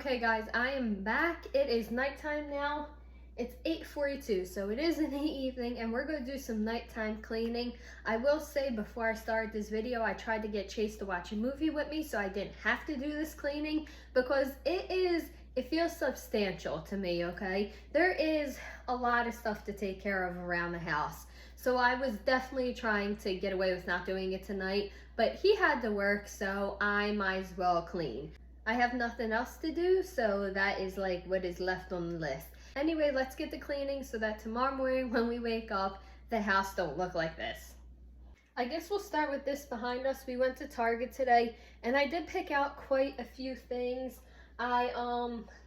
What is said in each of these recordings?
Okay guys, I am back. It is nighttime now. It's 8:42, so it is in the evening and we're going to do some nighttime cleaning. I will say before I start this video, I tried to get Chase to watch a movie with me so I didn't have to do this cleaning because it feels substantial to me, okay? There is a lot of stuff to take care of around the house. So I was definitely trying to get away with not doing it tonight, but he had to work, so I might as well clean. I have nothing else to do, so that is like what is left on the list. Anyway, let's get to cleaning so that tomorrow morning when we wake up, the house don't look like this. I guess we'll start with this behind us. We went to Target today and I did pick out quite a few things. I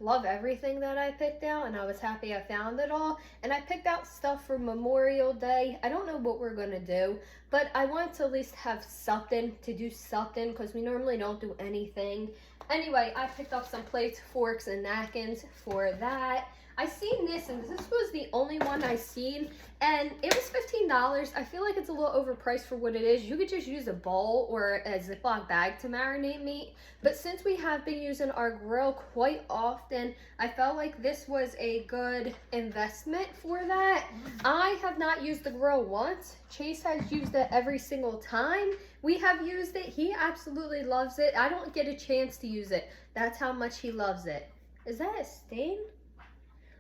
love everything that I picked out and I was happy I found it all. And I picked out stuff for Memorial Day. I don't know what we're gonna do, but I want to at least have something to do something because we normally don't do anything. Anyway, I picked up some plates, forks, and napkins for that. I seen this, and this was the only one I seen, and it was $15. I feel like it's a little overpriced for what it is. You could just use a bowl or a Ziploc bag to marinate meat, but since we have been using our grill quite often, I felt like this was a good investment for that. I have not used the grill once. Chase has used it every single time we have used it. He absolutely loves it. I don't get a chance to use it. That's how much he loves it. Is that a stain?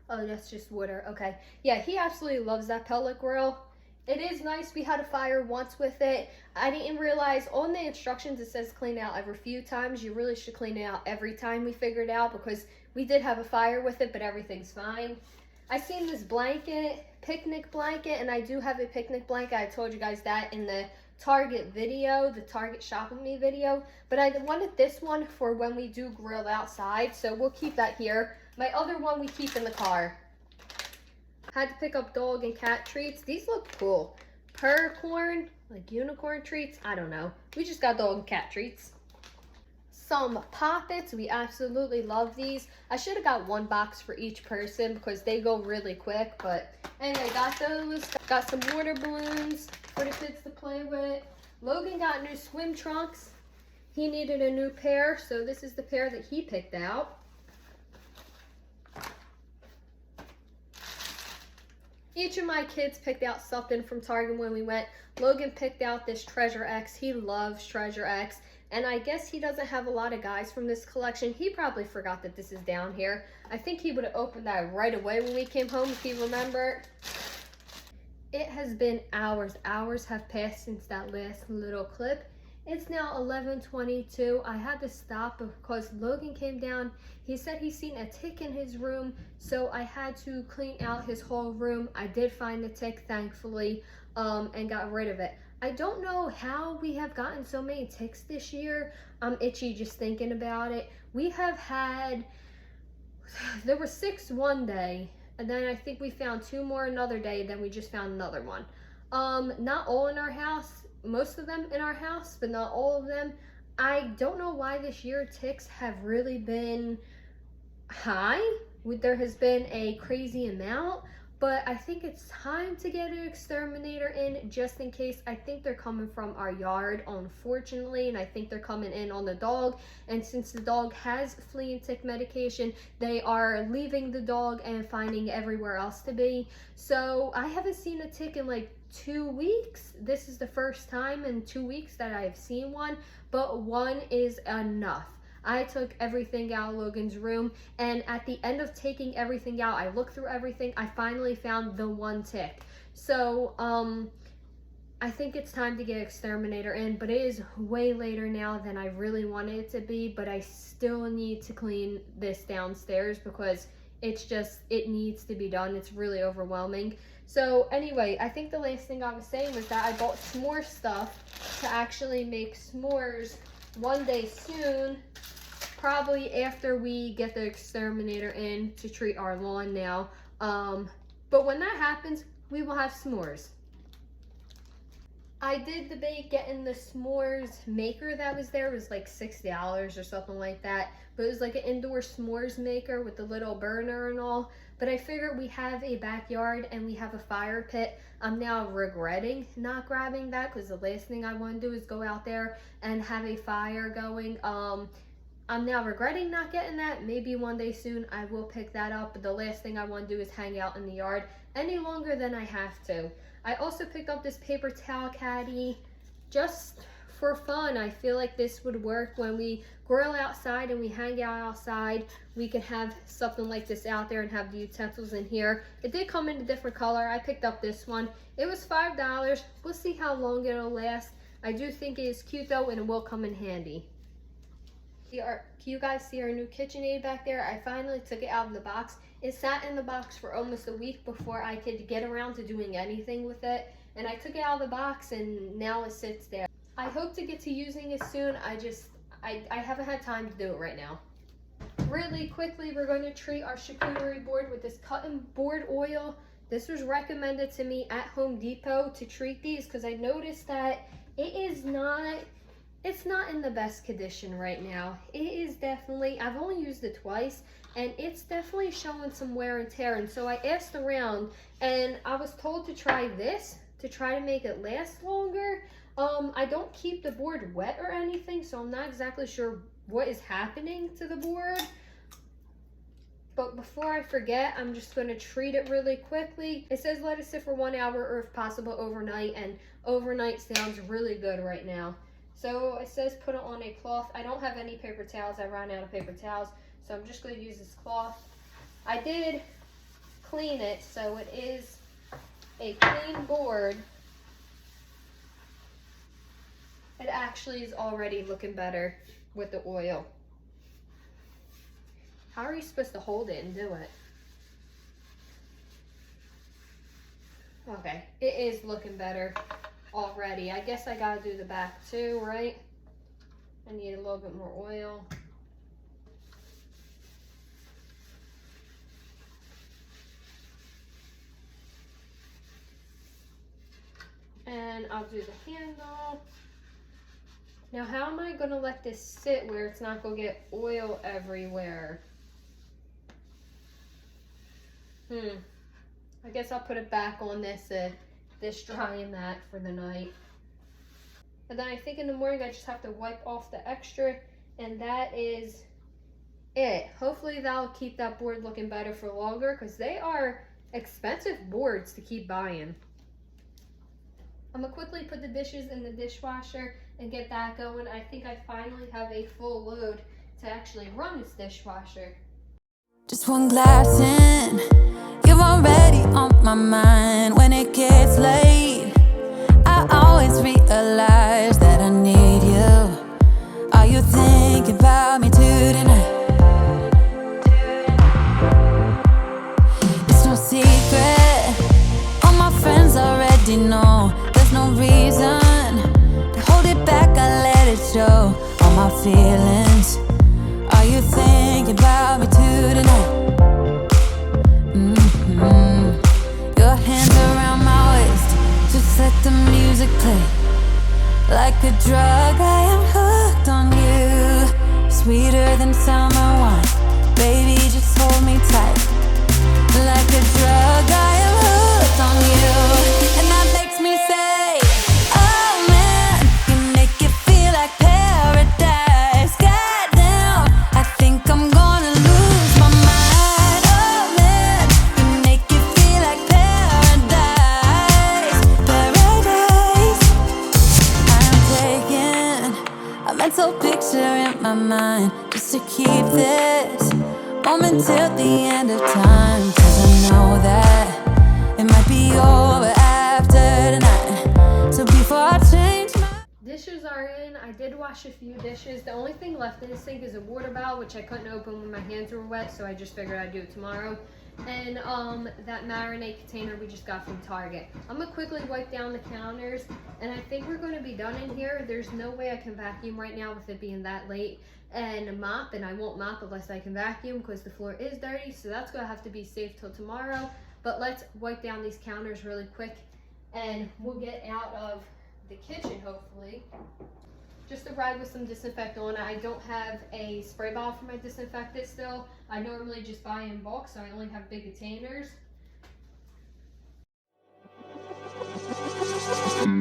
Oh, that's just water. Okay. Yeah, he absolutely loves that pellet grill. It is nice. We had a fire once with it. I didn't realize on the instructions it says clean out every few times. You really should clean it out every time, we figured out, because we did have a fire with it, but everything's fine. I seen this blanket, picnic blanket, and I do have a picnic blanket. I told you guys that in the Target video, the Target shopping me video, but I wanted this one for when we do grill outside, so we'll keep that here. My other one we keep in the car. Had to pick up dog and cat treats. These look cool. Percorn, like unicorn treats, I don't know. We just got dog and cat treats. Some Poppets, we absolutely love these. I should have got one box for each person because they go really quick, but anyway, got those. Got some water balloons for the kids to play with. Logan got new swim trunks. He needed a new pair, so this is the pair that he picked out. Each of my kids picked out something from Target when we went. Logan picked out this Treasure X. He loves Treasure X. And I guess he doesn't have a lot of guys from this collection. He probably forgot that this is down here. I think he would have opened that right away when we came home if he remembered. It has been hours. Hours have passed since that last little clip. It's now 11:22. I had to stop because Logan came down. He said he's seen a tick in his room, so I had to clean out his whole room. I did find the tick, thankfully, and got rid of it. I don't know how we have gotten so many ticks this year. I'm itchy just thinking about it. We have had, there were 6 one day, and then I think we found 2 more another day, then we just found another one. Not all in our house. Most of them in our house, but not all of them. I don't know why this year ticks have really been high. There has been a crazy amount, but I think it's time to get an exterminator in just in case. I think they're coming from our yard, unfortunately, and I think they're coming in on the dog. And since the dog has flea and tick medication, they are leaving the dog and finding everywhere else to be. So I haven't seen a tick in like 2 weeks. This is the first time in 2 weeks that I've seen one, but one is enough. I took everything out of Logan's room, and at the end of taking everything out, I looked through everything, I finally found the one tick. So, I think it's time to get exterminator in, but it is way later now than I really wanted it to be, but I still need to clean this downstairs because it needs to be done. It's really overwhelming. So anyway, I think the last thing I was saying was that I bought s'more stuff to actually make s'mores one day soon, probably after we get the exterminator in to treat our lawn now. But when that happens, we will have s'mores. I did debate getting the s'mores maker that was there. It was like $60 or something like that. But it was like an indoor s'mores maker with the little burner and all. But I figured we have a backyard and we have a fire pit. I'm now regretting not grabbing that because the last thing I want to do is go out there and have a fire going. I'm now regretting not getting that. Maybe one day soon I will pick that up, but the last thing I want to do is hang out in the yard any longer than I have to. I also picked up this paper towel caddy just for fun. I feel like this would work when we grill outside and we hang out outside. We could have something like this out there and have the utensils in here. It did come in a different color. I picked up this one. It was $5. We'll see how long it'll last. I do think it is cute though, and it will come in handy. Can you guys see our new KitchenAid back there? I finally took it out of the box. It sat in the box for almost a week before I could get around to doing anything with it. And I took it out of the box and now it sits there. I hope to get to using it soon. I haven't had time to do it right now. Really quickly, we're going to treat our charcuterie board with this cutting board oil. This was recommended to me at Home Depot to treat these because I noticed that it's not in the best condition right now. It is definitely, I've only used it twice, and it's definitely showing some wear and tear. And so I asked around, and I was told to try this to try to make it last longer. I don't keep the board wet or anything, so I'm not exactly sure what is happening to the board. But before I forget, I'm just going to treat it really quickly. It says let it sit for 1 hour or if possible overnight, and overnight sounds really good right now. So it says put it on a cloth. I don't have any paper towels. I ran out of paper towels, so I'm just going to use this cloth. I did clean it, so it is a clean board. It actually is already looking better with the oil. How are you supposed to hold it and do it? Okay, it is looking better already. I guess I gotta do the back too, right? I need a little bit more oil. And I'll do the handle. Now, how am I gonna let this sit where it's not gonna get oil everywhere? I guess I'll put it back on this drying mat for the night. And then I think in the morning I just have to wipe off the extra, and that is it. Hopefully that'll keep that board looking better for longer, because they are expensive boards to keep buying. I'm gonna quickly put the dishes in the dishwasher and get that going. I think I finally have a full load to actually run this dishwasher. Just one glass in, you're already on my mind. When it gets late, I always realize that I need you. Are you thinking about me tonight? It's no secret, all my friends already know. There's no reason to hold it back, I let it show. All my feelings, are you thinking about me tonight? Your hands around my waist, just let the music play. Like a drug, I am hooked on you. Sweeter than summer wine, baby, just hold me tight. Like a drug, I am hooked on you. And that makes me say, oh man, you make it feel like paradise. Goddamn, I think I'm gonna lose my mind. Oh man, you make it feel like paradise. Paradise. I'm taking a mental picture in my mind just to keep this moment till the end of time. 'Cause I know that it might be over after tonight. So before I change my Dishes are in. I did wash a few dishes. The only thing left in the sink is a water bottle, which I couldn't open when my hands were wet, so I just figured I'd do it tomorrow. And that marinade container we just got from Target. I'm gonna quickly wipe down the counters, and I think we're gonna be done in here. There's no way I can vacuum right now with it being that late, and mop, and I won't mop unless I can vacuum because the floor is dirty, so that's gonna have to be safe till tomorrow. But let's wipe down these counters really quick, and we'll get out of the kitchen hopefully. Just to ride with some disinfectant on it. I don't have a spray bottle for my disinfectant still. I normally just buy in bulk, so I only have big containers.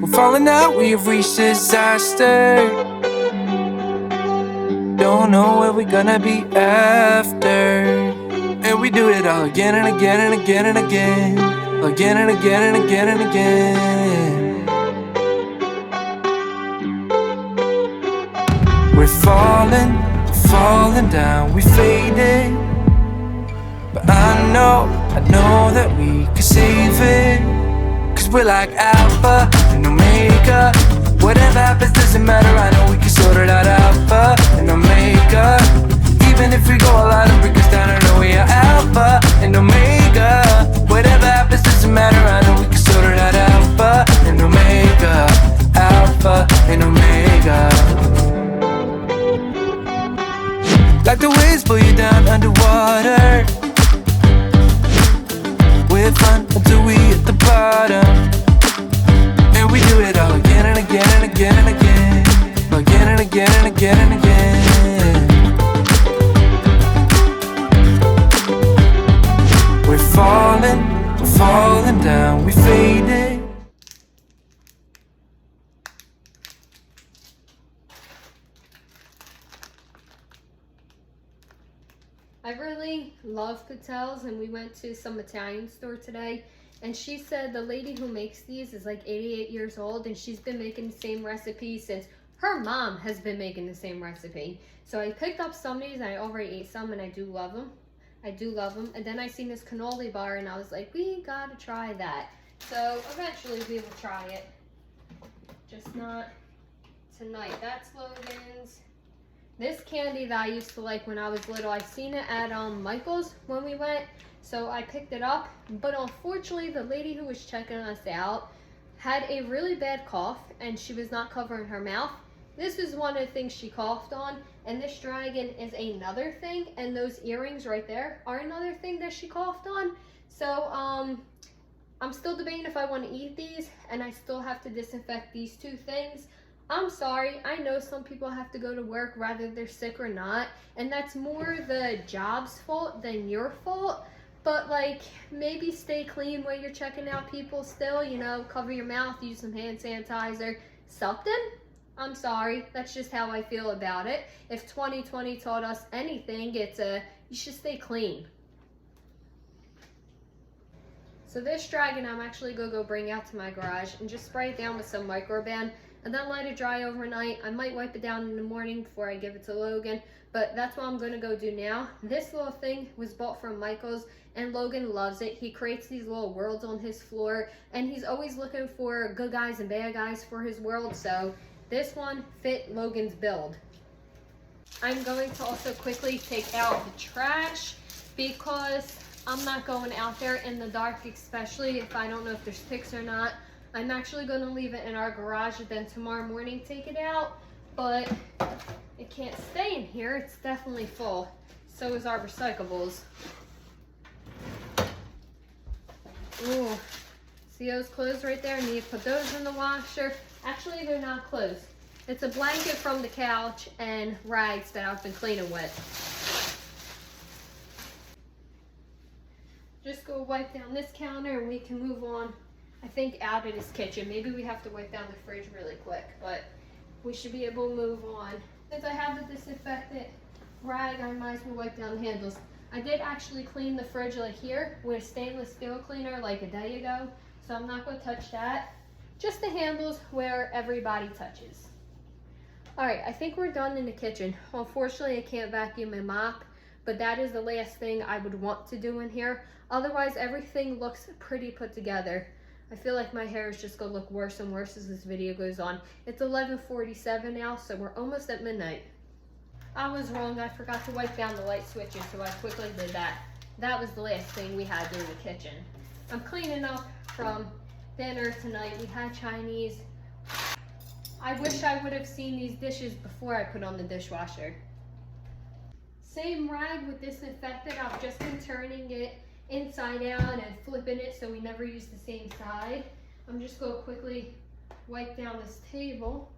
We're falling out, we have reached disaster. Don't know where we're gonna be after. And we do it all again and again and again and again. Again and again and again and again. We're falling, falling down, we faded. But I know that we can save it. Cause we're like Alpha and Omega. Whatever happens doesn't matter, I know we can sort it out. Alpha and Omega. Even if we go a lot and break us down, I know we are Alpha and Omega. Whatever happens doesn't matter, I know we can sort it out. Alpha and Omega. Alpha and Omega. Like the waves pull you down underwater. We're fun until we hit the bottom. And we do it all again and again and again and again. Again and again and again and again. We're falling down, we faded. I really love Patel's, and we went to some Italian store today, and she said the lady who makes these is like 88 years old, and she's been making the same recipe since her mom has been making the same recipe. So I picked up some of these, and I already ate some, and I do love them. I do love them. And then I seen this cannoli bar, and I was like, we gotta try that. So eventually we will try it. Just not tonight. That's Logan's. This candy that I used to like when I was little, I seen it at Michael's when we went, so I picked it up. But unfortunately, the lady who was checking us out had a really bad cough, and she was not covering her mouth. This is one of the things she coughed on, and this dragon is another thing, and those earrings right there are another thing that she coughed on. So I'm still debating if I want to eat these, and I still have to disinfect these two things. I'm sorry, I know some people have to go to work whether they're sick or not, and that's more the job's fault than your fault. But like, maybe stay clean while you're checking out people still, you know, cover your mouth, use some hand sanitizer, something. I'm sorry, that's just how I feel about it. If 2020 taught us anything, it's you should stay clean. So this dragon I'm actually gonna go bring out to my garage and just spray it down with some Microban, and then let it dry overnight. I might wipe it down in the morning before I give it to Logan, but that's what I'm gonna go do now. This little thing was bought from Michael's, and Logan loves it. He creates these little worlds on his floor, and he's always looking for good guys and bad guys for his world, so this one fit Logan's build. I'm going to also quickly take out the trash because I'm not going out there in the dark, especially if I don't know if there's ticks or not. I'm actually going to leave it in our garage and then tomorrow morning take it out, but it can't stay in here. It's definitely full. So is our recyclables. Ooh, see those clothes right there? I need to put those in the washer. Actually, they're not clothes. It's a blanket from the couch and rags that I've been cleaning with. Just go wipe down this counter and we can move on, I think, out of this kitchen. Maybe we have to wipe down the fridge really quick, but we should be able to move on. Since I have the disinfectant rag, I might as well wipe down the handles. I did actually clean the fridge like here with a stainless steel cleaner like a day ago, so I'm not going to touch that. Just the handles where everybody touches. Alright, I think we're done in the kitchen. Unfortunately, I can't vacuum and mop, but that is the last thing I would want to do in here. Otherwise, everything looks pretty put together. I feel like my hair is just going to look worse and worse as this video goes on. It's 11:47 now, so we're almost at midnight. I was wrong. I forgot to wipe down the light switches, so I quickly did that. That was the last thing we had in the kitchen. I'm cleaning up from dinner tonight. We had Chinese. I wish I would have seen these dishes before I put on the dishwasher. Same rag with disinfectant. I've just been turning it inside out and flipping it so we never use the same side. I'm just going to quickly wipe down this table.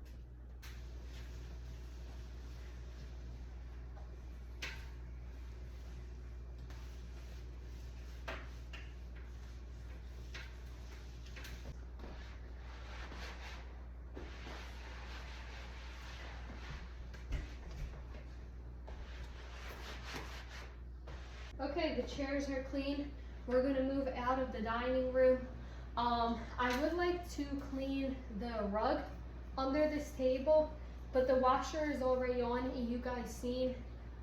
Okay, the chairs are clean. We're gonna move out of the dining room. I would like to clean the rug under this table, but the washer is already on, and you guys seen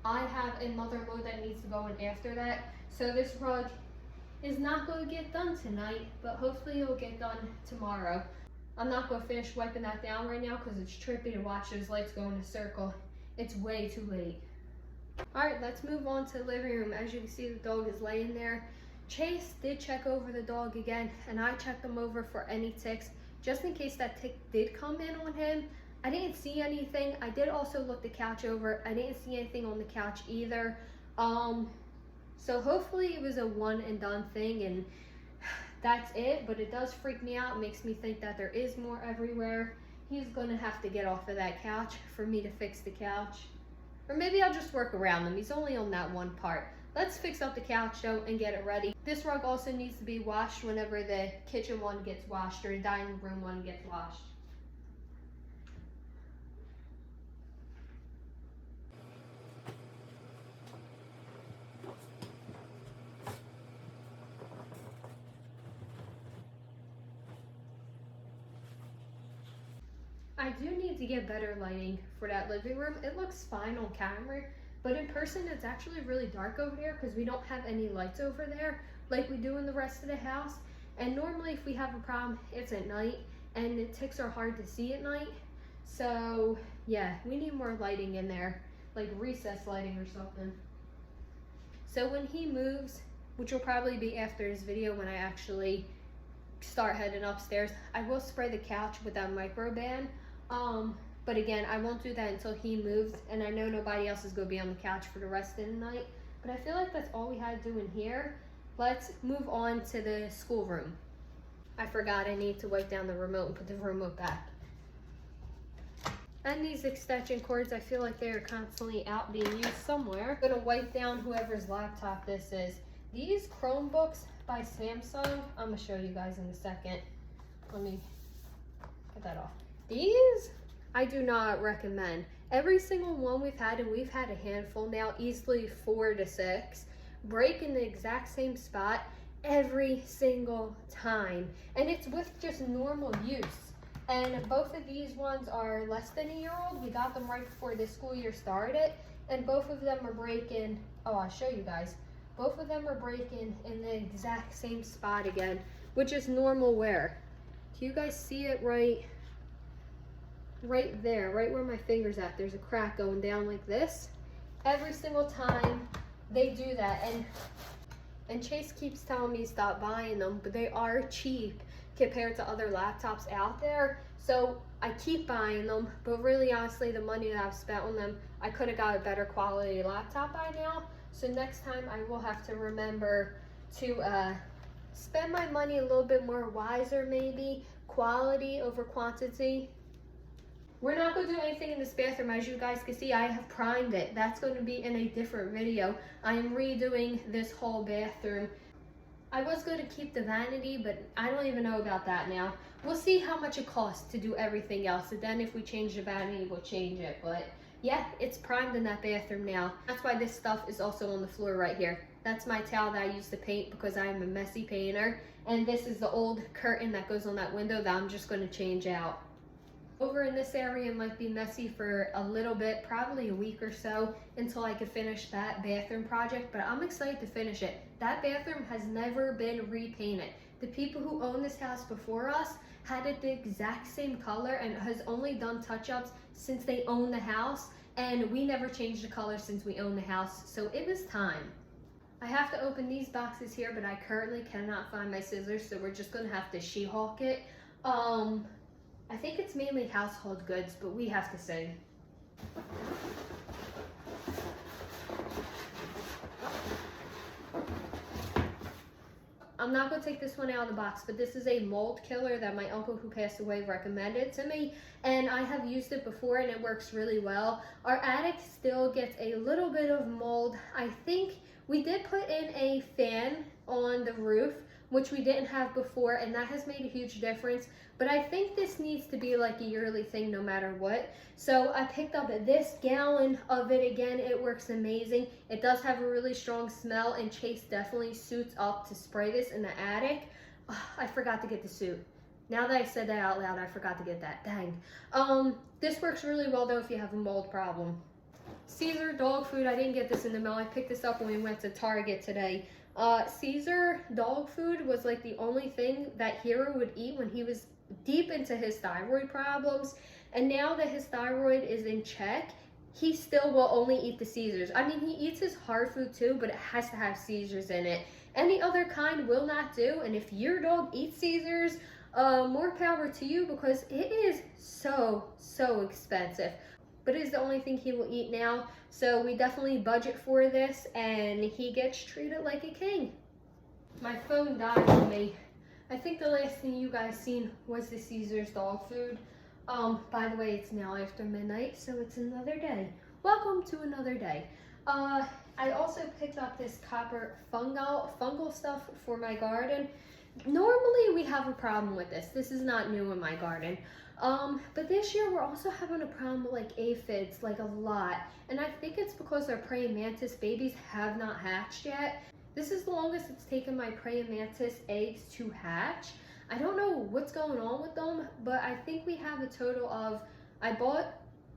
I have a mother load that needs to go in after that. So this rug is not going to get done tonight, but hopefully it'll get done tomorrow. I'm not going to finish wiping that down right now because it's trippy to watch those lights go in a circle. It's way too late. Alright, let's move on to the living room. As you can see, the dog is laying there. Chase did check over the dog again, and I checked him over for any ticks, just in case that tick did come in on him. I didn't see anything. I did also look the couch over. I didn't see anything on the couch either. So hopefully it was a one and done thing, and that's it. But it does freak me out. It makes me think that there is more everywhere. He's gonna have to get off of that couch for me to fix the couch. Or maybe I'll just work around him. He's only on that one part. Let's fix up the couch though and get it ready. This rug also needs to be washed whenever the kitchen one gets washed or the dining room one gets washed. I do need to get better lighting for that living room. It looks fine on camera, but in person it's actually really dark over there because we don't have any lights over there like we do in the rest of the house. And normally if we have a problem, it's at night, and the ticks are hard to see at night. So yeah, we need more lighting in there, like recessed lighting or something. So when he moves, which will probably be after this video when I actually start heading upstairs, I will spray the couch with that Microban. But again, I won't do that until he moves, and I know nobody else is going to be on the couch for the rest of the night. But I feel like that's all we had to do in here. Let's move on to the schoolroom. I forgot I need to wipe down the remote and put the remote back. And these extension cords, I feel like they are constantly out being used somewhere. I'm going to wipe down whoever's laptop this is. These Chromebooks by Samsung, I'm going to show you guys in a second. Let me get that off. These, I do not recommend. Every single one we've had, and we've had a handful now, easily 4 to 6, break in the exact same spot every single time. And it's with just normal use. And both of these ones are less than a year old. We got them right before this school year started. And both of them are breaking, oh, I'll show you guys. Both of them are breaking in the exact same spot again, which is normal wear. Do you guys see it right there, right where my finger's at? There's a crack going down like this. Every single time they do that. And Chase keeps telling me stop buying them, but they are cheap compared to other laptops out there. So I keep buying them, but really honestly, the money that I've spent on them, I could have got a better quality laptop by now. So next time I will have to remember to spend my money a little bit more wiser, maybe quality over quantity. We're not going to do anything in this bathroom. As you guys can see, I have primed it. That's going to be in a different video. I am redoing this whole bathroom. I was going to keep the vanity, but I don't even know about that now. We'll see how much it costs to do everything else. And then if we change the vanity, we'll change it. But yeah, it's primed in that bathroom now. That's why this stuff is also on the floor right here. That's my towel that I used to paint because I am a messy painter. And this is the old curtain that goes on that window that I'm just going to change out. Over in this area might be messy for a little bit, probably a week or so, until I can finish that bathroom project, but I'm excited to finish it. That bathroom has never been repainted. The people who owned this house before us had it the exact same color and has only done touch-ups since they owned the house, and we never changed the color since we owned the house, so it was time. I have to open these boxes here, but I currently cannot find my scissors, so we're just gonna have to She-Hulk it. I think it's mainly household goods, but we have to see. I'm not going to take this one out of the box, but this is a mold killer that my uncle who passed away recommended to me, and I have used it before and it works really well. Our attic still gets a little bit of mold. I think we did put in a fan on the roof, which we didn't have before, and that has made a huge difference. But I think this needs to be like a yearly thing no matter what. So I picked up this gallon of it again. It works amazing. It does have a really strong smell, and Chase definitely suits up to spray this in the attic. I forgot to get the suit. Now that I said that out loud, I forgot to get that. Dang. This works really well though if you have a mold problem. Caesar dog food, I didn't get this in the mail. I picked this up when we went to Target today. Caesar dog food was like the only thing that Hero would eat when he was deep into his thyroid problems. And now that his thyroid is in check, he still will only eat the Caesars. I mean, he eats his hard food too, but it has to have Caesars in it. Any other kind will not do. And if your dog eats Caesars, more power to you, because it is so expensive. But it is the only thing he will eat now. So we definitely budget for this, and he gets treated like a king. My phone died on me. I think the last thing you guys seen was the Caesar's dog food. By the way, it's now after midnight, so it's another day. Welcome to another day. I also picked up this copper fungal stuff for my garden. Normally we have a problem with this. This is not new in my garden. But this year we're also having a problem with like aphids, like a lot. And I think it's because our praying mantis babies have not hatched yet. This is the longest it's taken my praying mantis eggs to hatch. I don't know what's going on with them, but I think we have a total of, I bought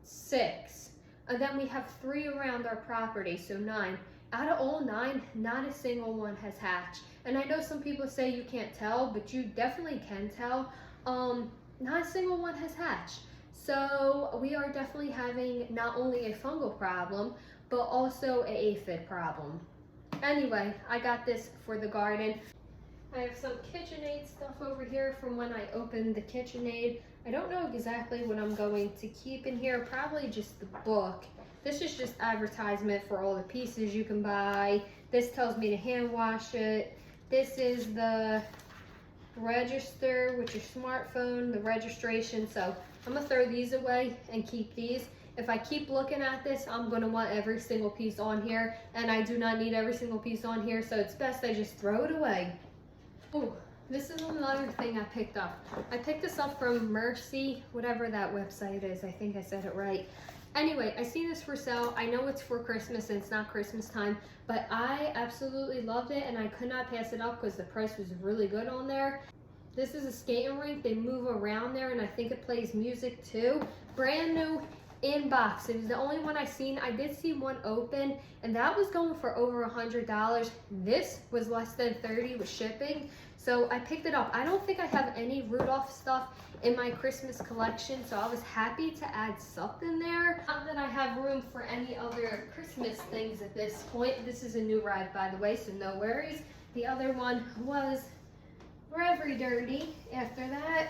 6, and then we have 3 around our property, so 9. Out of all 9, not a single one has hatched. And I know some people say you can't tell, but you definitely can tell. Not a single one has hatched. So we are definitely having not only a fungal problem, but also an aphid problem. Anyway, I got this for the garden. I have some KitchenAid stuff over here from when I opened the KitchenAid. I don't know exactly what I'm going to keep in here, probably just the book. This is just advertisement for all the pieces you can buy. This tells me to hand wash it. This is the register with your smartphone, the registration. So I'm gonna throw these away and keep these. If I keep looking at this, I'm gonna want every single piece on here, and I do not need every single piece on here, so it's best I just throw it away. Oh, this is another thing I picked up. I picked this up from Mercy, whatever that website is. I think I said it right. Anyway, I see this for sale. I know it's for Christmas and it's not Christmas time, but I absolutely loved it and I could not pass it up because the price was really good on there. This is a skating rink. They move around there and I think it plays music too. Brand new in box. It was the only one I seen. I did see one open and that was going for over $100. This was less than $30 with shipping. So I picked it up. I don't think I have any Rudolph stuff in my Christmas collection, so I was happy to add something there. Not that I have room for any other Christmas things at this point. This is a new rag, by the way, so no worries. The other one was very dirty after that.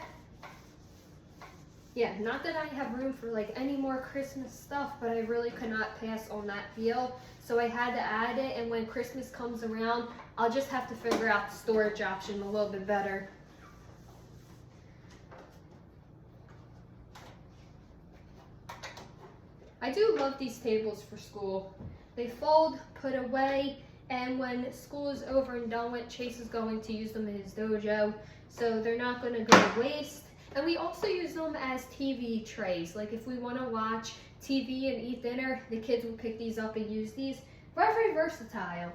Yeah, not that I have room for like any more Christmas stuff, but I really could not pass on that deal. So I had to add it, and when Christmas comes around, I'll just have to figure out the storage option a little bit better. I do love these tables for school. They fold, put away, and when school is over and done with, Chase is going to use them in his dojo, so they're not going to go to waste. And we also use them as TV trays. Like if we want to watch TV and eat dinner, the kids will pick these up and use these. Very versatile.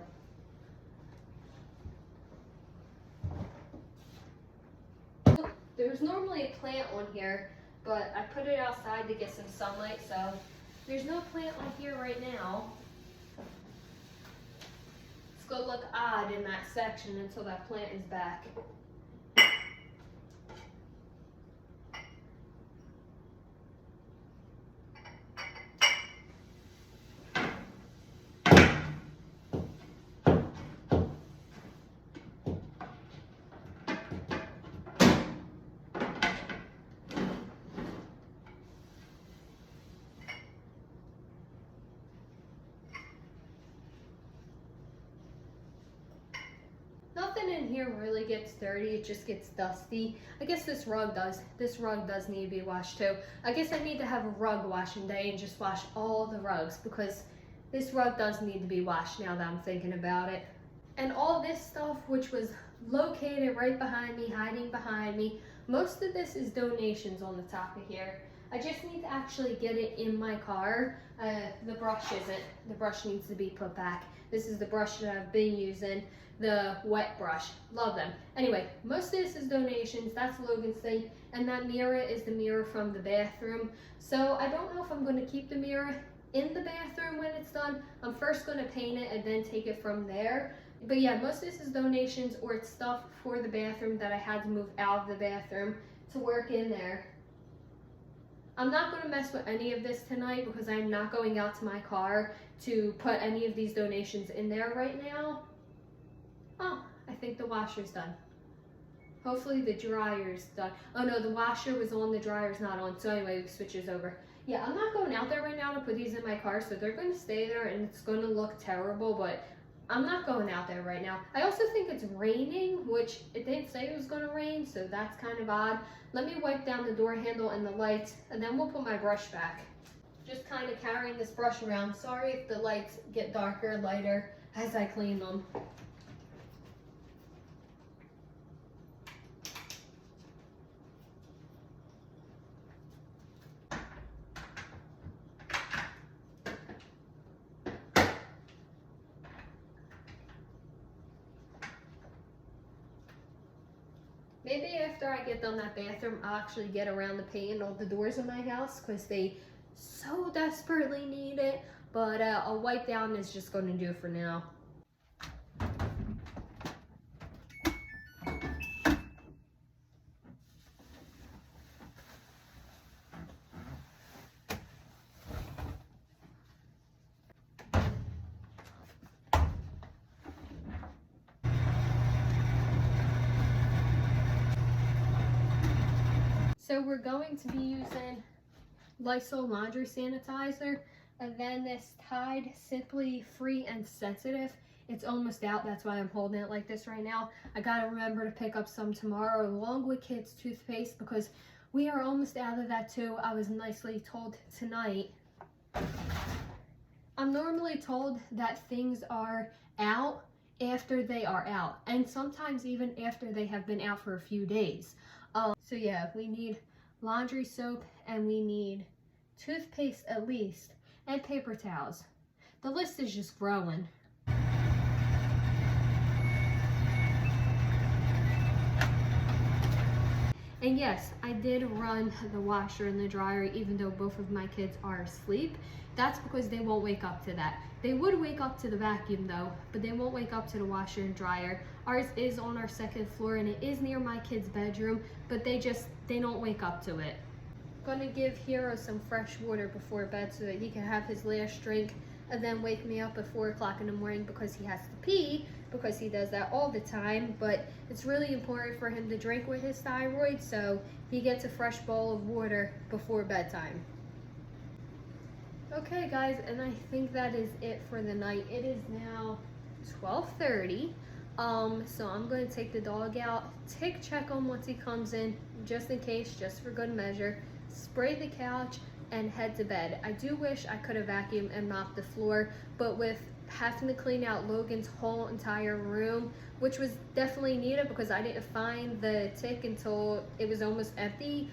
There's normally a plant on here, but I put it outside to get some sunlight, so there's no plant on here right now. It's gonna look odd in that section until that plant is back. Nothing in here really gets dirty, it just gets dusty. I guess this rug does. This rug does need to be washed too. I guess I need to have a rug washing day and just wash all the rugs because this rug does need to be washed now that I'm thinking about it. And all this stuff, which was located right behind me, hiding behind me, most of this is donations on the top of here. I just need to actually get it in my car. The brush isn't. The brush needs to be put back. This is the brush that I've been using, the wet brush. Love them. Anyway, most of this is donations. That's Logan's thing. And that mirror is the mirror from the bathroom. So I don't know if I'm going to keep the mirror in the bathroom when it's done. I'm first going to paint it and then take it from there. But yeah, most of this is donations or it's stuff for the bathroom that I had to move out of the bathroom to work in there. I'm not going to mess with any of this tonight because I'm not going out to my car to put any of these donations in there right now. Oh, I think the washer's done. Hopefully the dryer's done. Oh no, the washer was on, the dryer's not on. So anyway, we switches over. Yeah, I'm not going out there right now to put these in my car, so they're going to stay there and it's going to look terrible, but I'm not going out there right now. I also think it's raining, which it didn't say it was going to rain, so that's kind of odd. Let me wipe down the door handle and the lights, and then we'll put my brush back. Just kind of carrying this brush around. Sorry if the lights get darker, lighter as I clean them. Maybe after I get done that bathroom, I'll actually get around to painting all the doors in my house because they so desperately need it. But a wipe down is just going to do for now. So we're going to be using Lysol laundry sanitizer and then this Tide Simply Free and Sensitive. It's almost out, that's why I'm holding it like this right now. I gotta remember to pick up some tomorrow along with kids' toothpaste because we are almost out of that too. I was nicely told tonight. I'm normally told that things are out after they are out, and sometimes even after they have been out for a few days. So yeah, we need laundry soap and we need toothpaste at least, and paper towels. The list is just growing. And yes, I did run the washer and the dryer even though both of my kids are asleep. That's because they won't wake up to that. They would wake up to the vacuum though, but they won't wake up to the washer and dryer. Ours is on our second floor and it is near my kid's bedroom, but they don't wake up to it. Gonna give Hero some fresh water before bed so that he can have his last drink and then wake me up at 4 o'clock in the morning because he has to pee, because he does that all the time. But it's really important for him to drink with his thyroid, so he gets a fresh bowl of water before bedtime. Okay guys, and I think that is it for the night. It is now 12:30. So I'm going to take the dog out, check on once he comes in, just in case, just for good measure, spray the couch, and head to bed. I do wish I could have vacuumed and mopped the floor, but with having to clean out Logan's whole entire room, which was definitely needed because I didn't find the tick until it was almost empty,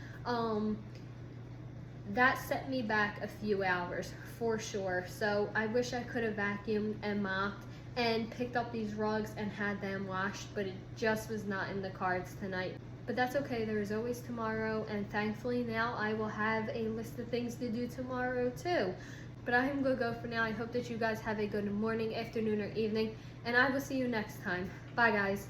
that set me back a few hours for sure. So I wish I could have vacuumed and mopped and picked up these rugs and had them washed, but it just was not in the cards tonight. But that's okay, there is always tomorrow, and thankfully now I will have a list of things to do tomorrow too. But I am gonna go for now. I hope that you guys have a good morning, afternoon, or evening, and I will see you next time. Bye guys.